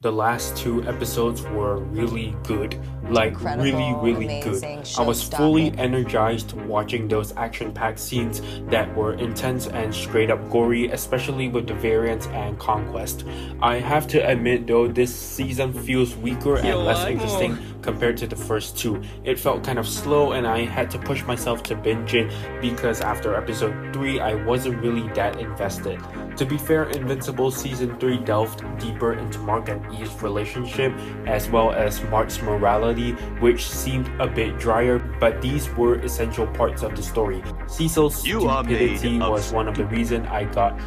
The last two episodes were really good. Like, really good. I was fully energized watching those action-packed scenes that were intense and straight up gory, especially with the variants and conquest. I have to admit though, this season feels weaker and less interesting compared to the first two. It felt kind of slow and I had to push myself to binge it because after episode 3 I wasn't really that invested. To be fair, Invincible Season 3 delved deeper into Mark and Eve's relationship as well as Mark's morality, which seemed a bit drier, but these were essential parts of the story. Cecil's stupidity was one of the reasons I got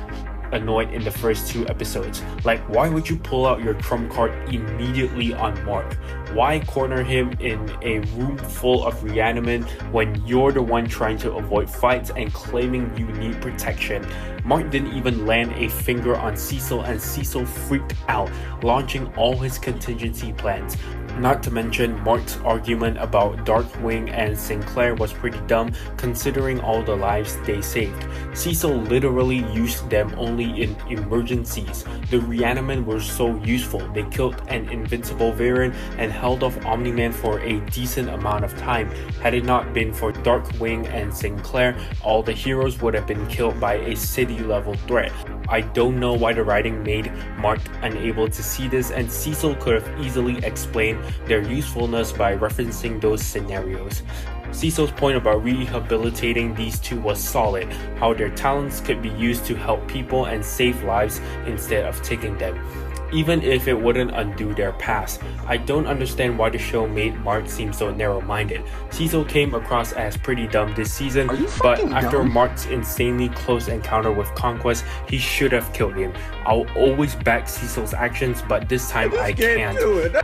annoyed in the first two episodes. Like, why would you pull out your trump card immediately on Mark? Why corner him in a room full of reanimate when you're the one trying to avoid fights and claiming you need protection? Mark didn't even land a finger on Cecil and Cecil freaked out, launching all his contingency plans. Not to mention, Mark's argument about Darkwing and Sinclair was pretty dumb considering all the lives they saved. Cecil literally used them only in emergencies. The reanimate were so useful, they killed an invincible variant and held off Omni-Man for a decent amount of time. Had it not been for Darkwing and Sinclair, all the heroes would have been killed by a city-level threat. I don't know why the writing made Mark unable to see this, and Cecil could have easily explained their usefulness by referencing those scenarios. Cecil's point about rehabilitating these two was solid, how their talents could be used to help people and save lives instead of taking them, even if it wouldn't undo their past. I don't understand why the show made Mark seem so narrow-minded. Cecil came across as pretty dumb this season, but after Mark's insanely close encounter with Conquest, he should have killed him. I'll always back Cecil's actions, but this time I can't.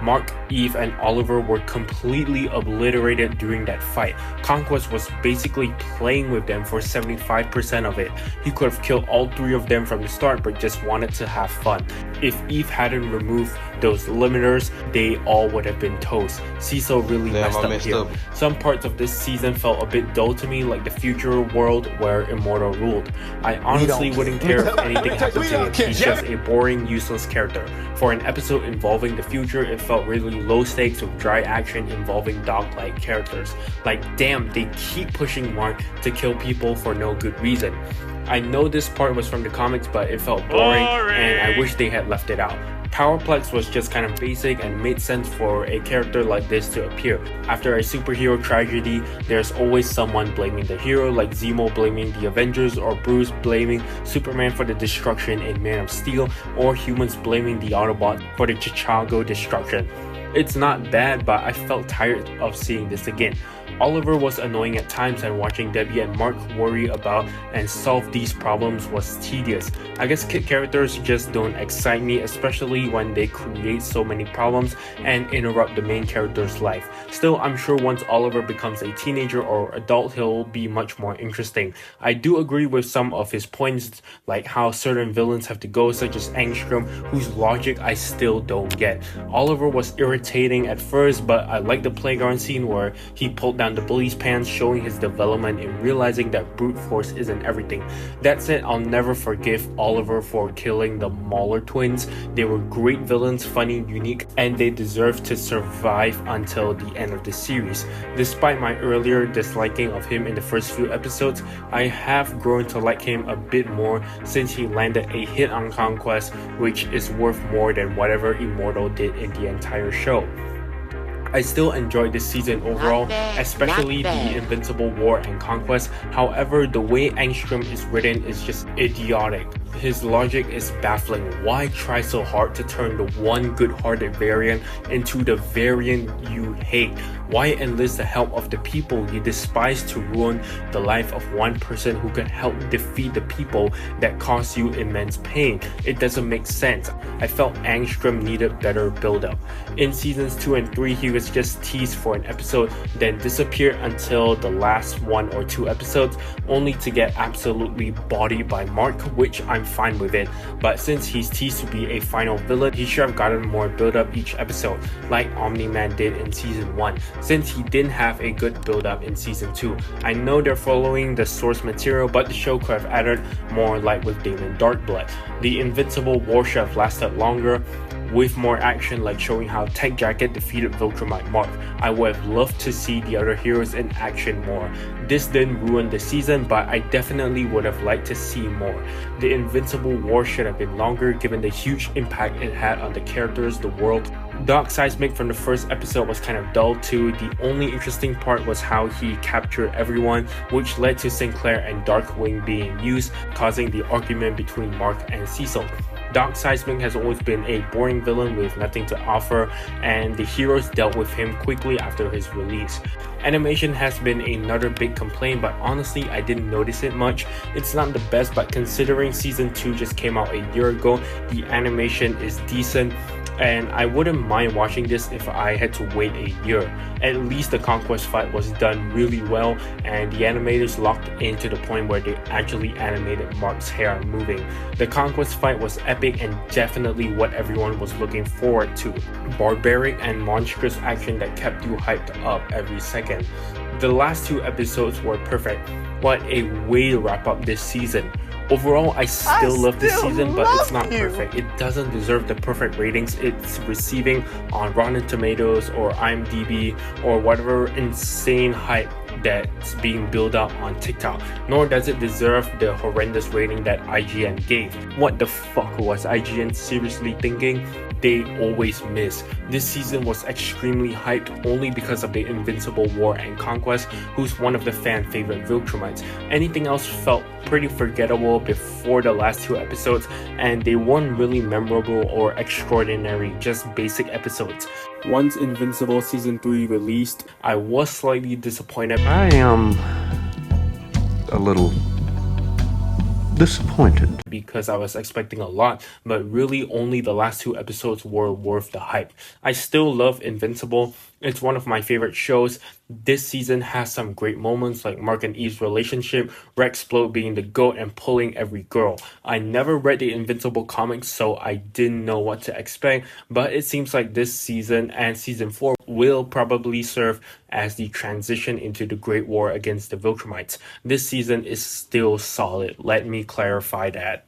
Mark, Eve, and Oliver were completely obliterated during that fight. Conquest was basically playing with them for 75% of it. He could have killed all three of them from the start, but just wanted to have fun. If Eve hadn't removed those limiters, they all would have been toast. Cecil really messed up here. Some parts of this season felt a bit dull to me, like the future world where Immortal ruled. I honestly wouldn't care if anything happened to him. He's just a boring, useless character. For an episode involving the future, it felt really low stakes with dry action involving dog-like characters. Like, damn, they keep pushing Mark to kill people for no good reason. I know this part was from the comics, but it felt boring and I wish they had left it out. Powerplex was just kind of basic and made sense for a character like this to appear. After a superhero tragedy, there's always someone blaming the hero, like Zemo blaming the Avengers, or Bruce blaming Superman for the destruction in Man of Steel, or humans blaming the Autobot for the Chicago destruction. It's not bad, but I felt tired of seeing this again. Oliver was annoying at times, and watching Debbie and Mark worry about and solve these problems was tedious. I guess kid characters just don't excite me, especially when they create so many problems and interrupt the main character's life. Still, I'm sure once Oliver becomes a teenager or adult, he'll be much more interesting. I do agree with some of his points, like how certain villains have to go, such as Angstrom, whose logic I still don't get. Oliver was irritating at first, but I like the playground scene where he pulled down the bully's pants, showing his development in realizing that brute force isn't everything. That said, I'll never forgive Oliver for killing the Mauler twins. They were great villains, funny, unique, and they deserve to survive until the end of the series. Despite my earlier disliking of him in the first few episodes, I have grown to like him a bit more since he landed a hit on Conquest, which is worth more than whatever Immortal did in the entire show. I still enjoyed this season overall, especially the Invincible War and Conquest. However, the way Angstrom is written is just idiotic. His logic is baffling. Why try so hard to turn the one good-hearted variant into the variant you hate? Why enlist the help of the people you despise to ruin the life of one person who can help defeat the people that cause you immense pain? It doesn't make sense. I felt Angstrom needed better build-up. In seasons 2 and 3, he was just teased for an episode, then disappeared until the last 1 or 2 episodes, only to get absolutely bodied by Mark, which I'm fine with it. But since he's teased to be a final villain, he should have gotten more build-up each episode, like Omni-Man did in season 1, since he didn't have a good build-up in season 2. I know they're following the source material, but the show could have added more, like with Damon Darkblood. The Invincible War should have lasted longer. with more action, like showing how Tech Jacket defeated Viltrumite Mark. I would have loved to see the other heroes in action more. This didn't ruin the season, but I definitely would have liked to see more. The Invincible War should have been longer given the huge impact it had on the characters, the world. Dark Seismic from the first episode was kind of dull too. The only interesting part was how he captured everyone, which led to Sinclair and Darkwing being used, causing the argument between Mark and Cecil. Dark Seismic has always been a boring villain with nothing to offer, and the heroes dealt with him quickly after his release. Animation has been another big complaint, but honestly I didn't notice it much. It's not the best, but considering season 2 just came out a year ago, the animation is decent. And I wouldn't mind watching this if I had to wait a year. At least the conquest fight was done really well, and the animators locked in to the point where they actually animated Mark's hair moving. The conquest fight was epic and definitely what everyone was looking forward to. Barbaric and monstrous action that kept you hyped up every second. The last 2 episodes were perfect. What a way to wrap up this season. Overall, I still love this season, but it's not perfect. It doesn't deserve the perfect ratings it's receiving on Rotten Tomatoes or IMDb or whatever insane hype that's being built up on TikTok, nor does it deserve the horrendous rating that IGN gave. What the fuck was IGN seriously thinking? They always miss. This season was extremely hyped only because of the Invincible War and Conquest, who's one of the fan favorite Viltrumites. Anything else felt pretty forgettable before the last 2 episodes, and they weren't really memorable or extraordinary, just basic episodes. Once Invincible Season 3 released, I was slightly disappointed. I am a little disappointed because I was expecting a lot, but really only the last 2 episodes were worth the hype. I still love Invincible. It's one of my favorite shows. This season has some great moments like Mark and Eve's relationship, Rexplode being the GOAT and pulling every girl. I never read the Invincible comics, so I didn't know what to expect, but it seems like this season and season 4 will probably serve as the transition into the Great War against the Viltrumites. This season is still solid, let me clarify that.